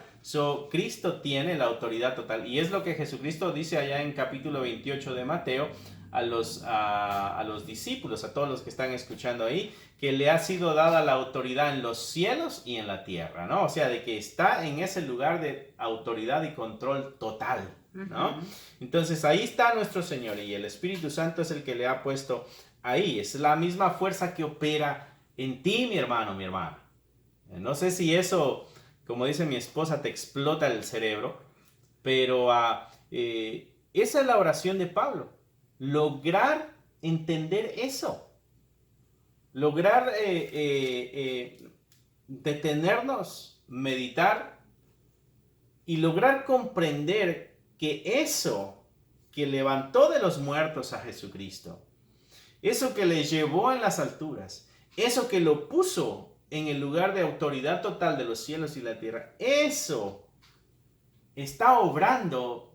Cristo tiene la autoridad total y es lo que Jesucristo dice allá en capítulo 28 de Mateo, a los discípulos, a todos los que están escuchando ahí, que le ha sido dada la autoridad en los cielos y en la tierra, ¿no? O sea, de que está en ese lugar de autoridad y control total, ¿no? Entonces ahí está nuestro Señor y el Espíritu Santo es el que le ha puesto ahí. Es la misma fuerza que opera en ti, mi hermano, mi hermana. No sé si eso, como dice mi esposa, te explota el cerebro, pero esa es la oración de Pablo. Lograr entender eso, lograr detenernos, meditar y lograr comprender que eso que levantó de los muertos a Jesucristo, eso que le llevó en las alturas, eso que lo puso en el lugar de autoridad total de los cielos y la tierra, eso está obrando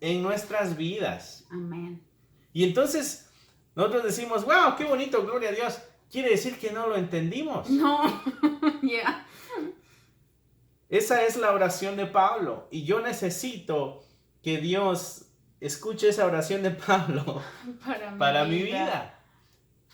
en nuestras vidas. Amén. Y entonces nosotros decimos, wow, qué bonito, gloria a Dios. Quiere decir que no lo entendimos. No, ya. Esa es la oración de Pablo. Y yo necesito que Dios escuche esa oración de Pablo para mi vida.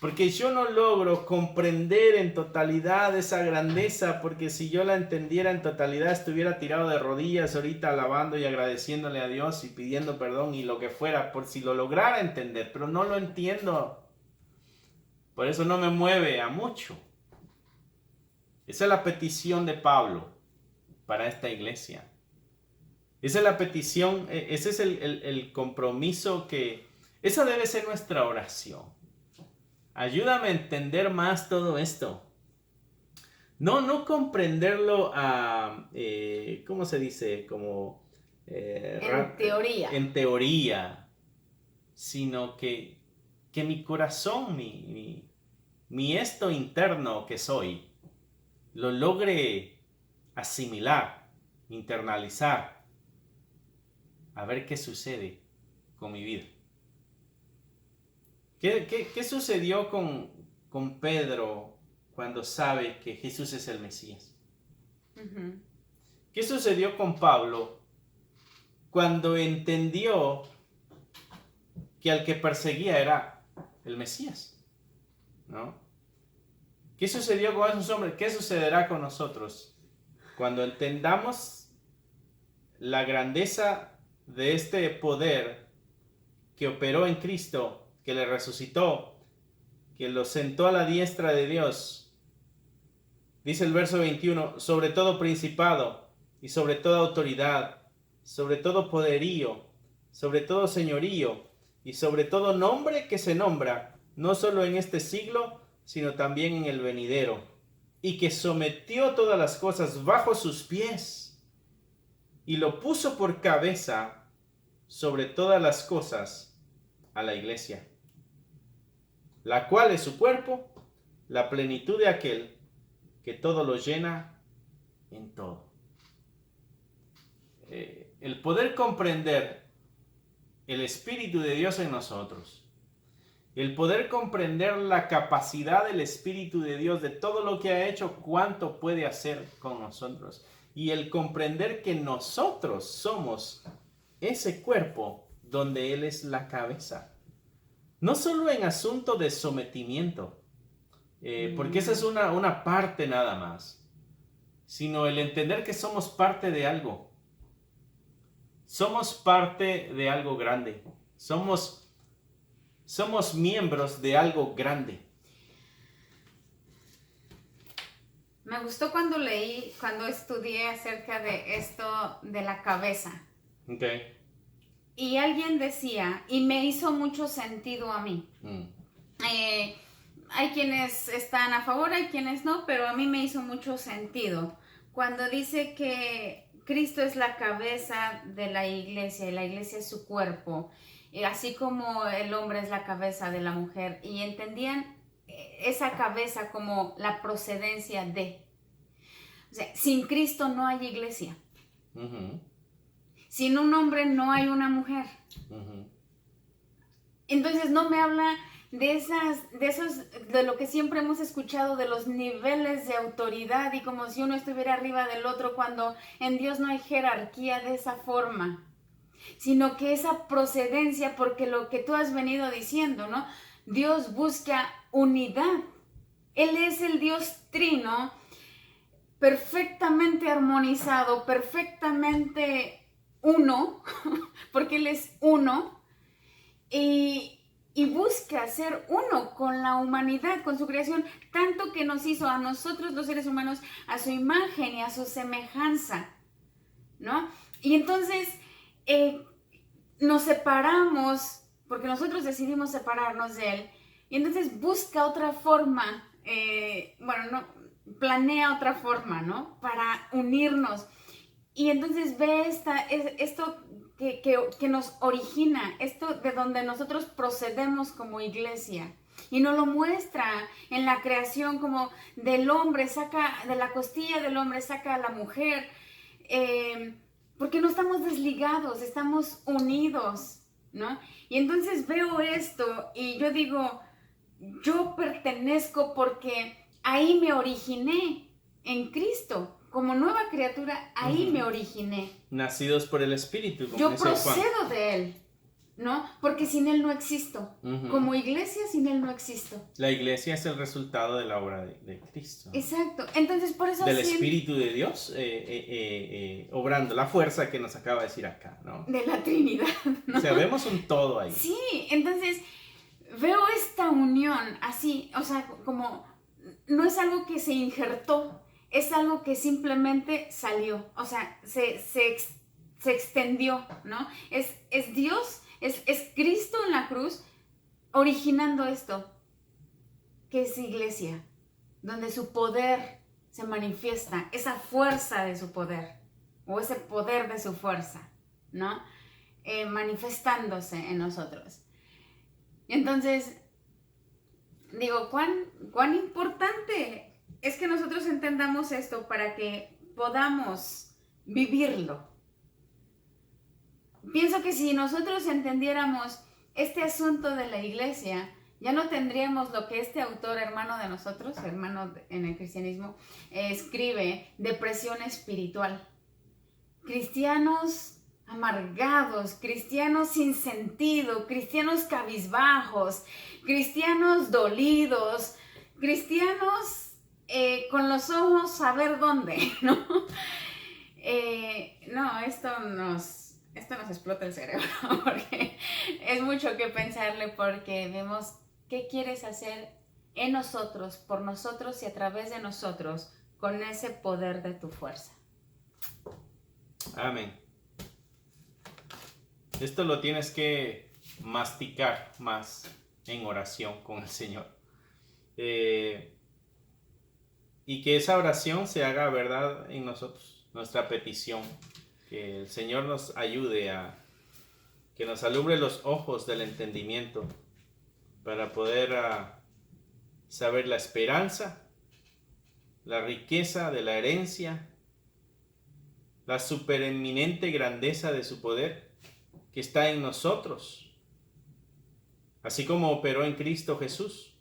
Porque yo no logro comprender en totalidad esa grandeza, porque si yo la entendiera en totalidad estuviera tirado de rodillas ahorita alabando y agradeciéndole a Dios y pidiendo perdón y lo que fuera, por si lo lograra entender, pero no lo entiendo. Por eso no me mueve a mucho. Esa es la petición de Pablo para esta iglesia. Esa es la petición, ese es el compromiso esa debe ser nuestra oración. Ayúdame a entender más todo esto. No comprenderlo ¿cómo se dice? Como... en teoría. En teoría, sino que mi corazón, mi esto interno que soy, lo logre asimilar, internalizar, a ver qué sucede con mi vida. ¿Qué sucedió con Pedro cuando sabe que Jesús es el Mesías? Uh-huh. ¿Qué sucedió con Pablo cuando entendió que al que perseguía era el Mesías? ¿No? ¿Qué sucedió con esos hombres? ¿Qué sucederá con nosotros cuando entendamos la grandeza de este poder que operó en Cristo, que le resucitó, que lo sentó a la diestra de Dios? Dice el verso 21, sobre todo principado y sobre toda autoridad, sobre todo poderío, sobre todo señorío y sobre todo nombre que se nombra, no solo en este siglo, sino también en el venidero, y que sometió todas las cosas bajo sus pies y lo puso por cabeza sobre todas las cosas a la iglesia, la cual es su cuerpo, la plenitud de aquel que todo lo llena en todo. El poder comprender el Espíritu de Dios en nosotros, el poder comprender la capacidad del Espíritu de Dios, de todo lo que ha hecho, cuánto puede hacer con nosotros, y el comprender que nosotros somos ese cuerpo donde Él es la cabeza. No solo en asunto de sometimiento, porque esa es una parte nada más, sino el entender que somos parte de algo. Somos parte de algo grande. Somos miembros de algo grande. Me gustó cuando estudié acerca de esto de la cabeza. Okay. Y alguien decía, y me hizo mucho sentido a mí. Hay quienes están a favor, hay quienes no, pero a mí me hizo mucho sentido. Cuando dice que Cristo es la cabeza de la iglesia y la iglesia es su cuerpo, así como el hombre es la cabeza de la mujer, y entendían esa cabeza como la procedencia de. O sea, sin Cristo no hay iglesia. Uh-huh. Sin un hombre no hay una mujer. Uh-huh. Entonces no me habla de lo que siempre hemos escuchado, de los niveles de autoridad y como si uno estuviera arriba del otro, cuando en Dios no hay jerarquía de esa forma, sino que esa procedencia, porque lo que tú has venido diciendo, ¿no? Dios busca unidad. Él es el Dios trino, perfectamente armonizado, perfectamente uno, porque Él es uno, y busca ser uno con la humanidad, con su creación, tanto que nos hizo a nosotros los seres humanos a su imagen y a su semejanza, ¿no? Y entonces nos separamos, porque nosotros decidimos separarnos de Él, y entonces busca otra forma, planea otra forma, ¿no? Para unirnos. Y entonces ve esto que nos origina, esto de donde nosotros procedemos como iglesia. Y nos lo muestra en la creación, como del hombre, de la costilla del hombre saca a la mujer. Porque no estamos desligados, estamos unidos, ¿no? Y entonces veo esto y yo digo, yo pertenezco porque ahí me originé en Cristo. Como nueva criatura, ahí me originé. Nacidos por el Espíritu. Como yo dice procedo Juan. de Él, ¿no? Porque sin Él no existo. Como iglesia, sin Él no existo. La iglesia es el resultado de la obra de Cristo. Exacto. Entonces, por eso... Del Espíritu de Dios obrando, la fuerza que nos acaba de decir acá, ¿no? De la Trinidad, ¿no? O sea, vemos un todo ahí. Sí, entonces veo esta unión así, o sea, como no es algo que se injertó, es algo que simplemente salió, o sea, se se extendió, ¿no? Es Dios, es Cristo en la cruz originando esto, que es iglesia, donde su poder se manifiesta, esa fuerza de su poder, o ese poder de su fuerza, ¿no? Manifestándose en nosotros. Entonces, digo, ¿cuán importante es que nosotros entendamos esto para que podamos vivirlo? Pienso que si nosotros entendiéramos este asunto de la iglesia, ya no tendríamos lo que este autor, hermano de nosotros, hermano en el cristianismo, escribe, depresión espiritual. Cristianos amargados, cristianos sin sentido, cristianos cabizbajos, cristianos dolidos, cristianos con los ojos a ver dónde, ¿no? No, esto nos explota el cerebro, porque es mucho que pensarle, porque vemos qué quieres hacer en nosotros, por nosotros y a través de nosotros, con ese poder de tu fuerza. Amén. Esto lo tienes que masticar más en oración con el Señor. Y que esa oración se haga verdad en nosotros, nuestra petición. Que el Señor nos ayude que nos alumbre los ojos del entendimiento para poder saber la esperanza, la riqueza de la herencia, la supereminente grandeza de su poder que está en nosotros, así como operó en Cristo Jesús.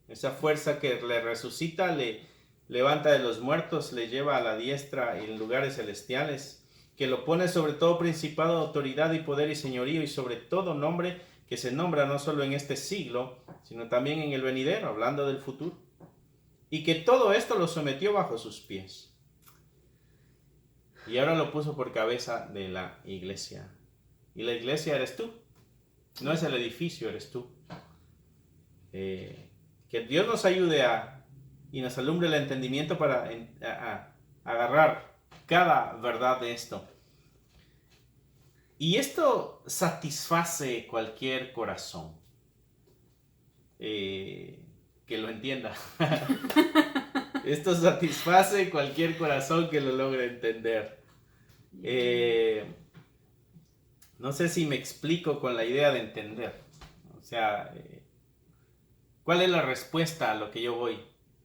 Esa fuerza que le resucita, le levanta de los muertos, le lleva a la diestra en lugares celestiales, que lo pone sobre todo principado, autoridad y poder y señorío, y sobre todo nombre que se nombra no solo en este siglo, sino también en el venidero, hablando del futuro. Y que todo esto lo sometió bajo sus pies. Y ahora lo puso por cabeza de la iglesia. Y la iglesia eres tú. No es el edificio, eres tú. Que Dios nos ayude y nos alumbre el entendimiento para agarrar cada verdad de esto. Y esto satisface cualquier corazón que lo entienda. Esto satisface cualquier corazón que lo logre entender. No sé si me explico con la idea de entender. O sea, ¿cuál es la respuesta a lo que yo voy?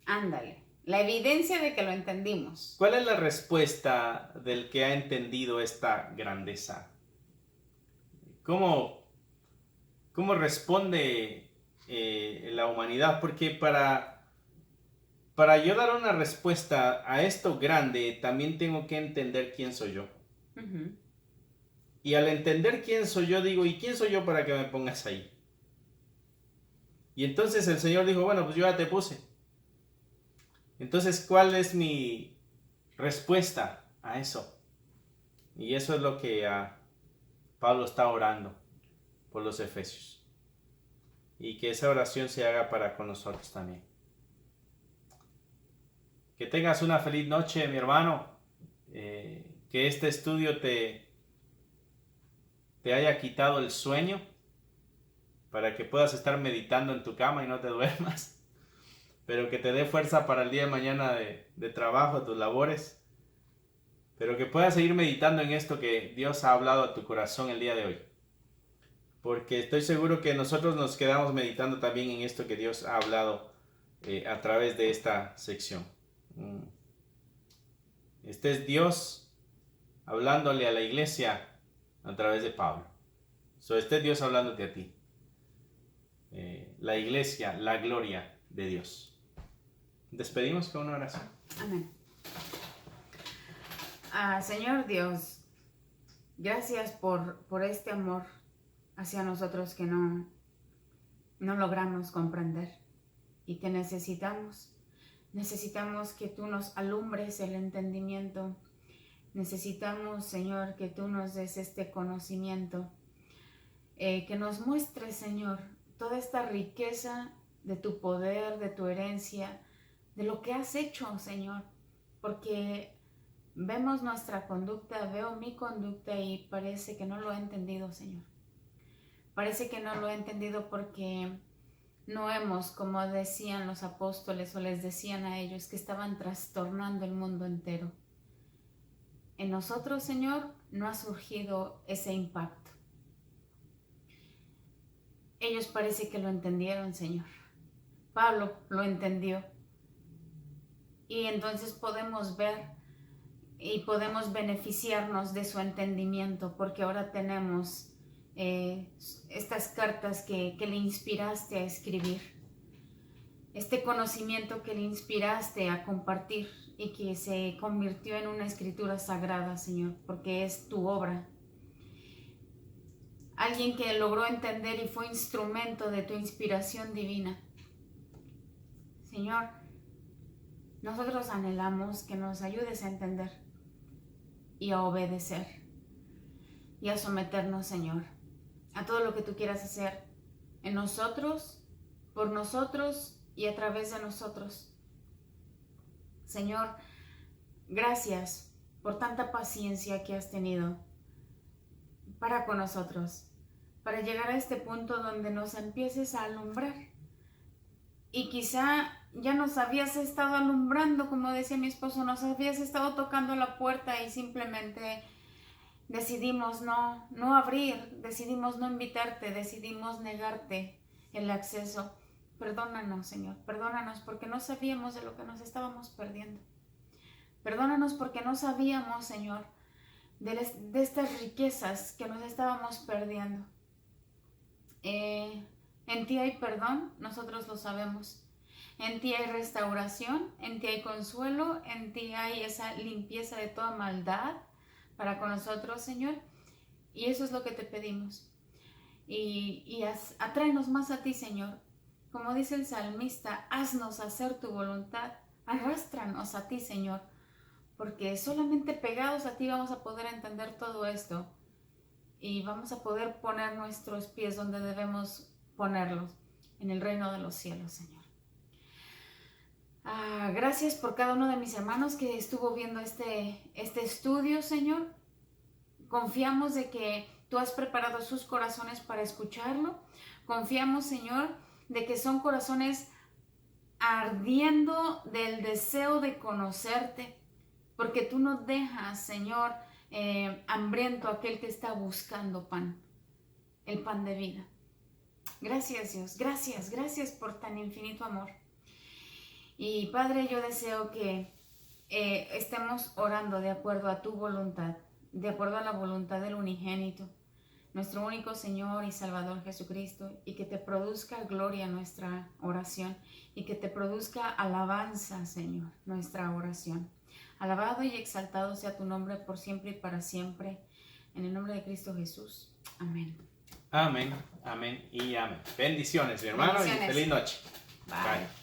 Ándale, la evidencia de que lo entendimos. ¿Cuál es la respuesta del que ha entendido esta grandeza? ¿Cómo responde la humanidad? Porque para yo dar una respuesta a esto grande, también tengo que entender quién soy yo. Uh-huh. Y al entender quién soy yo, digo, ¿y quién soy yo para que me pongas ahí? Y entonces el Señor dijo, bueno, pues yo ya te puse. Entonces, ¿cuál es mi respuesta a eso? Y eso es lo que Pablo está orando por los efesios. Y que esa oración se haga para con nosotros también. Que tengas una feliz noche, mi hermano. Que este estudio te haya quitado el sueño para que puedas estar meditando en tu cama y no te duermas. Pero que te dé fuerza para el día de mañana de trabajo, tus labores. Pero que puedas seguir meditando en esto que Dios ha hablado a tu corazón el día de hoy. Porque estoy seguro que nosotros nos quedamos meditando también en esto que Dios ha hablado a través de esta sección. Este es Dios hablándole a la iglesia a través de Pablo. Este es Dios hablándote a ti. La iglesia, la gloria de Dios. Despedimos con una oración. Amén. Señor Dios, gracias por este amor hacia nosotros que no logramos comprender y que necesitamos que tú nos alumbres el entendimiento. Necesitamos, Señor, que tú nos des este conocimiento, que nos muestres, Señor, toda esta riqueza de tu poder, de tu herencia, de lo que has hecho, Señor, porque vemos nuestra conducta, veo mi conducta y parece que no lo he entendido, Señor. Parece que no lo he entendido porque no hemos, como decían los apóstoles o les decían a ellos, que estaban trastornando el mundo entero. En nosotros, Señor, no ha surgido ese impacto. Ellos parece que lo entendieron, Señor. Pablo lo entendió. Y entonces podemos ver y podemos beneficiarnos de su entendimiento, porque ahora tenemos estas cartas que le inspiraste a escribir, este conocimiento que le inspiraste a compartir y que se convirtió en una escritura sagrada, Señor, porque es tu obra. Alguien que logró entender y fue instrumento de tu inspiración divina. Señor, nosotros anhelamos que nos ayudes a entender y a obedecer y a someternos, Señor, a todo lo que tú quieras hacer en nosotros, por nosotros y a través de nosotros. Señor, gracias por tanta paciencia que has tenido para con nosotros, para llegar a este punto donde nos empieces a alumbrar. Y quizá ya nos habías estado alumbrando, como decía mi esposo, nos habías estado tocando la puerta y simplemente decidimos no abrir, decidimos no invitarte, decidimos negarte el acceso. Perdónanos, Señor, perdónanos porque no sabíamos de lo que nos estábamos perdiendo. Perdónanos porque no sabíamos, Señor, de estas riquezas que nos estábamos perdiendo. En ti hay perdón, nosotros lo sabemos. En ti hay restauración, en ti hay consuelo, en ti hay esa limpieza de toda maldad para con nosotros, Señor. Y eso es lo que te pedimos. Y atráenos más a ti, Señor. Como dice el salmista, haznos hacer tu voluntad. Arrástranos a ti, Señor. Porque solamente pegados a ti vamos a poder entender todo esto. Y vamos a poder poner nuestros pies donde debemos ponerlos, en el reino de los cielos, Señor. Gracias por cada uno de mis hermanos que estuvo viendo este estudio, Señor. Confiamos de que tú has preparado sus corazones para escucharlo. Confiamos, Señor, de que son corazones ardiendo del deseo de conocerte, porque tú no dejas, Señor, hambriento a aquel que está buscando pan, el pan de vida. Gracias, Dios, gracias por tan infinito amor. Y Padre, yo deseo que estemos orando de acuerdo a tu voluntad, de acuerdo a la voluntad del unigénito, nuestro único Señor y Salvador Jesucristo, y que te produzca gloria nuestra oración, y que te produzca alabanza, Señor, nuestra oración. Alabado y exaltado sea tu nombre por siempre y para siempre, en el nombre de Cristo Jesús. Amén. Amén, amén y amén. Bendiciones, mi hermano, y feliz noche. Bye. Bye.